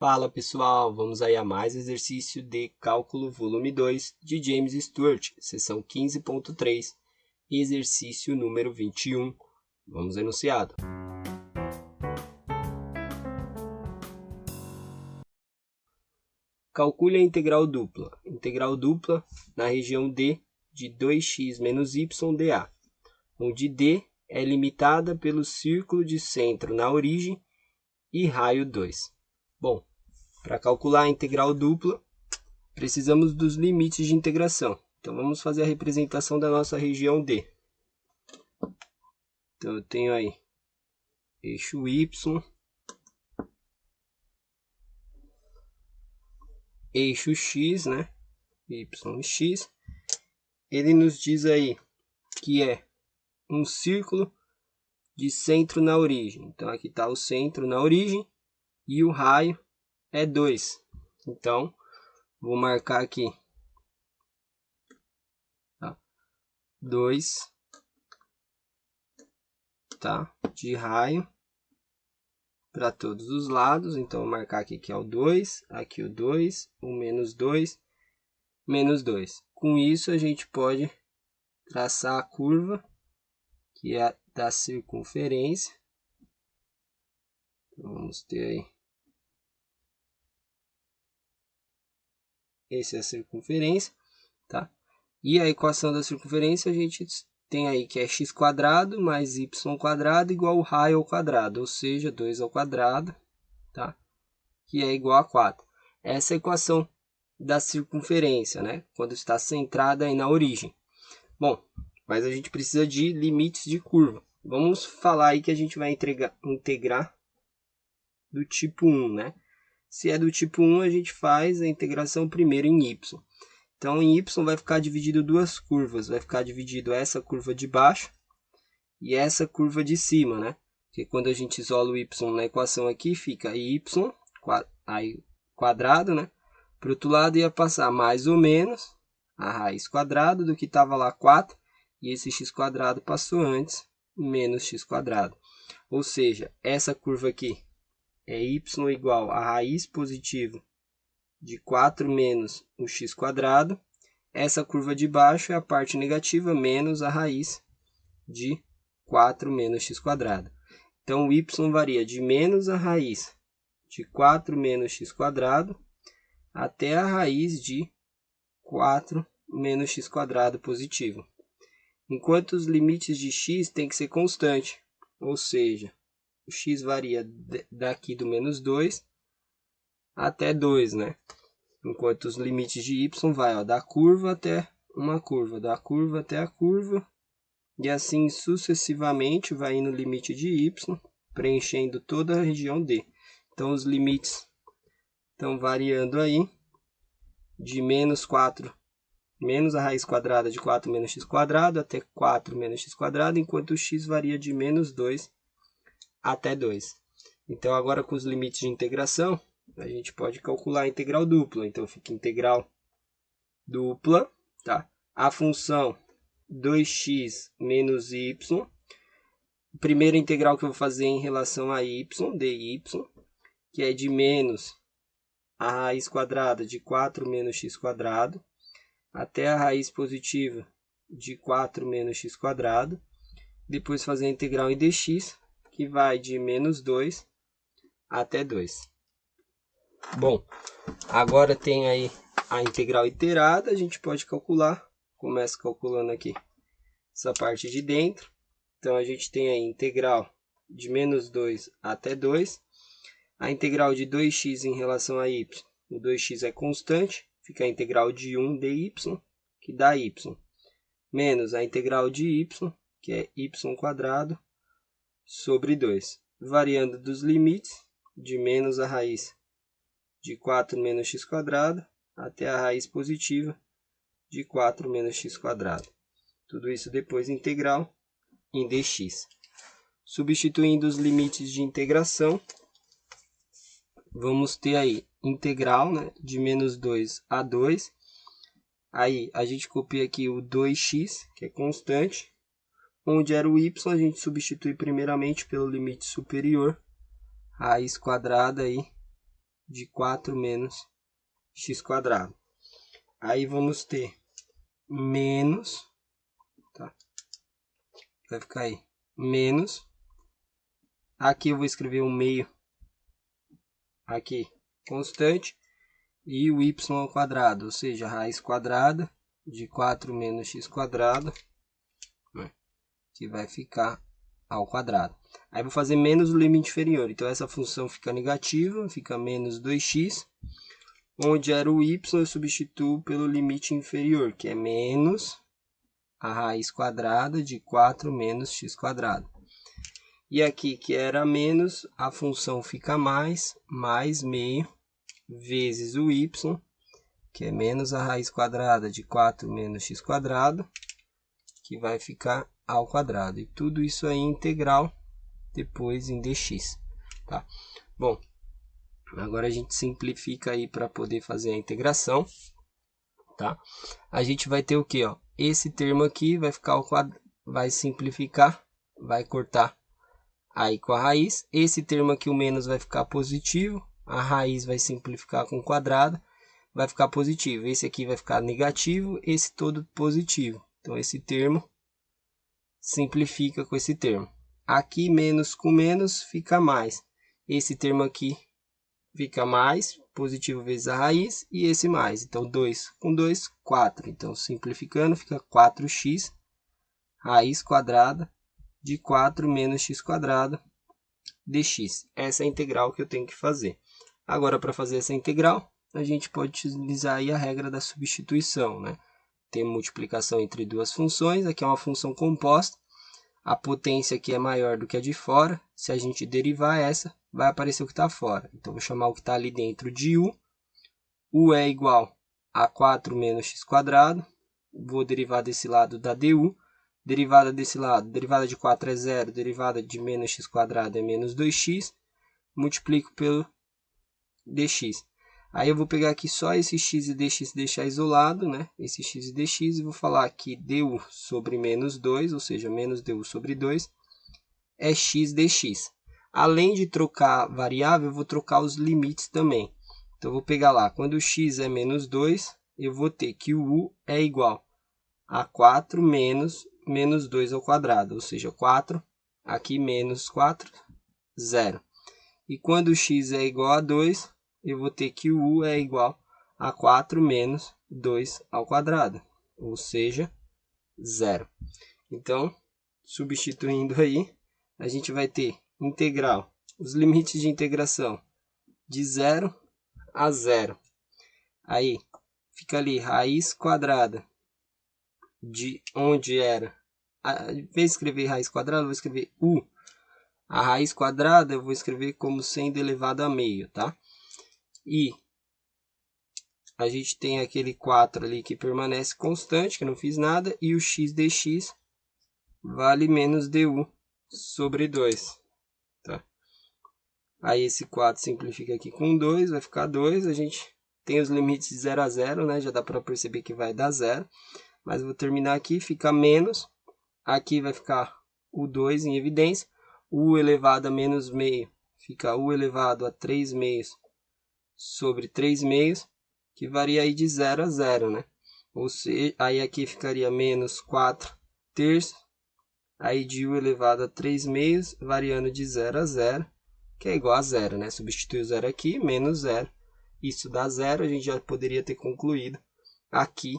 Fala pessoal, vamos aí a mais exercício de cálculo volume 2 de James Stewart, seção 15.3, exercício número 21. Vamos ao enunciado. Calcule a integral dupla. Integral dupla na região D de 2x menos y dA, onde D é limitada pelo círculo de centro na origem e raio 2. Bom, para calcular a integral dupla, precisamos dos limites de integração. Então, vamos fazer a representação da nossa região D. Então, eu tenho aí eixo Y, eixo X, né? Y e X. Ele nos diz aí que é um círculo de centro na origem. Então, aqui está o centro na origem e o raio é 2. Então, vou marcar aqui 2, tá? De raio para todos os lados. Então, vou marcar aqui que é o 2, aqui o 2, o menos 2, menos 2. Com isso, a gente pode traçar a curva, que é a da circunferência. Então, vamos ter aí. Essa é a circunferência, tá? E a equação da circunferência a gente tem aí que é x² mais y² igual ao raio ao quadrado, ou seja, 2 ao quadrado, tá? Que é igual a 4. Essa é a equação da circunferência, né? Quando está centrada aí na origem. Bom, mas a gente precisa de limites de curva. Vamos falar aí que a gente vai integrar do tipo 1, né? Se é do tipo 1, a gente faz a integração primeiro em y. Então, em y vai ficar dividido duas curvas. Vai ficar dividido essa curva de baixo e essa curva de cima, né? Porque quando a gente isola o y na equação aqui, fica y aí, quadrado, né? Para o outro lado ia passar mais ou menos a raiz quadrada do que estava lá 4. E esse x² passou antes, menos x². Ou seja, essa curva aqui é y igual a raiz positiva de 4 menos o x². Essa curva de baixo é a parte negativa menos a raiz de 4 menos x². Então, o y varia de menos a raiz de 4 menos x² até a raiz de 4 menos x² positivo. Enquanto os limites de x têm que ser constantes, ou seja, o x varia daqui do menos 2 até 2, né? Enquanto os limites de y vai da curva até uma curva, da curva até a curva, e assim sucessivamente vai indo o limite de y, preenchendo toda a região D. Então, os limites estão variando aí de menos 4, menos a raiz quadrada de 4 menos x² até 4 menos x², enquanto o x varia de menos 2 até 2. Então, agora com os limites de integração, a gente pode calcular a integral dupla. Então, fica integral dupla, tá? A função 2x menos y. A primeira integral que eu vou fazer em relação a y, dy, que é de menos a raiz quadrada de 4 menos x² até a raiz positiva de 4 menos x². Depois fazer a integral em dx, que vai de menos 2 até 2. Bom, agora tem aí a integral iterada, a gente pode calcular. Começa calculando aqui essa parte de dentro. Então, a gente tem aí integral de menos 2 até 2. A integral de 2x em relação a y. O 2x é constante, fica a integral de 1 dy, que dá y. Menos a integral de y, que é y² sobre 2. Variando dos limites, de menos a raiz de 4 menos x² até a raiz positiva de 4 menos x². Tudo isso depois integral em dx. Substituindo os limites de integração, vamos ter aí integral, né, de menos 2 a 2. Aí a gente copia aqui o 2x, que é constante. Onde era o y, a gente substitui primeiramente pelo limite superior, raiz quadrada aí de 4 menos x². Aí vamos ter menos, tá? Vai ficar aí, menos, aqui eu vou escrever um meio, aqui, constante, e o y², ou seja, a raiz quadrada de 4 menos x², né, que vai ficar ao quadrado. Aí vou fazer menos o limite inferior, então essa função fica negativa, fica menos 2x, onde era o y eu substituo pelo limite inferior, que é menos a raiz quadrada de 4 menos x². E aqui que era menos, a função fica mais meio, vezes o y, que é menos a raiz quadrada de 4 menos x², que vai ficar ao quadrado. E tudo isso aí integral, depois em dx. Tá? Bom, agora a gente simplifica aí para poder fazer a integração. Tá? A gente vai ter o que? Esse termo aqui vai ficar ao quadrado, vai simplificar, vai cortar aí com a raiz. Esse termo aqui, o menos, vai ficar positivo. A raiz vai simplificar com o quadrado, vai ficar positivo. Esse aqui vai ficar negativo, esse todo positivo. Então, esse termo simplifica com esse termo. Aqui, menos com menos, fica mais. Esse termo aqui fica mais, positivo vezes a raiz, e esse mais. Então, 2 com 2, 4. Então, simplificando, fica 4x, raiz quadrada de 4 menos x² dx. Essa é a integral que eu tenho que fazer. Agora, para fazer essa integral, a gente pode utilizar aí a regra da substituição, né? Tem multiplicação entre duas funções, aqui é uma função composta, a potência aqui é maior do que a de fora, se a gente derivar essa, vai aparecer o que está fora. Então, vou chamar o que está ali dentro de u é igual a 4 menos x², vou derivar desse lado da du, derivada desse lado, derivada de 4 é 0, derivada de menos x² é menos 2x, multiplico pelo dx. Aí eu vou pegar aqui só esse x e dx deixar isolado, né? Esse x e dx, e vou falar que du sobre menos 2, ou seja, menos du sobre 2, é x dx. Além de trocar variável, eu vou trocar os limites também. Então, eu vou pegar lá, quando o x é menos 2, eu vou ter que o u é igual a 4 menos 2 ao quadrado, ou seja, 4, aqui menos 4, 0. E quando o x é igual a 2, eu vou ter que o u é igual a 4 menos 2 ao quadrado, ou seja, 0. Então, substituindo aí, a gente vai ter integral, os limites de integração de 0 a 0. Aí, fica ali, raiz quadrada de onde era, em vez de escrever raiz quadrada, eu vou escrever u. A raiz quadrada eu vou escrever como sendo elevado a meio, tá? E a gente tem aquele 4 ali que permanece constante, que eu não fiz nada, e o x dx vale menos du sobre 2, tá? Aí esse 4 simplifica aqui com 2, vai ficar 2, a gente tem os limites de 0 a 0, né? Já dá para perceber que vai dar 0, mas vou terminar aqui, fica menos, aqui vai ficar o 2 em evidência, u elevado a menos meio, fica u elevado a 3 meios sobre 3 meios, que varia aí de 0 a 0, né? Ou seja, aí aqui ficaria menos 4 terços, aí de u elevado a 3 meios, variando de 0 a 0, que é igual a 0, né? Substitui o 0 aqui, menos 0, isso dá 0, a gente já poderia ter concluído aqui,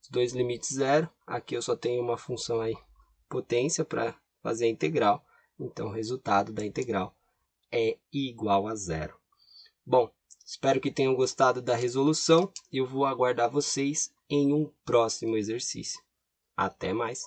os dois limites 0, aqui eu só tenho uma função aí, potência, para fazer a integral, então o resultado da integral é igual a 0. Bom, espero que tenham gostado da resolução e eu vou aguardar vocês em um próximo exercício. Até mais!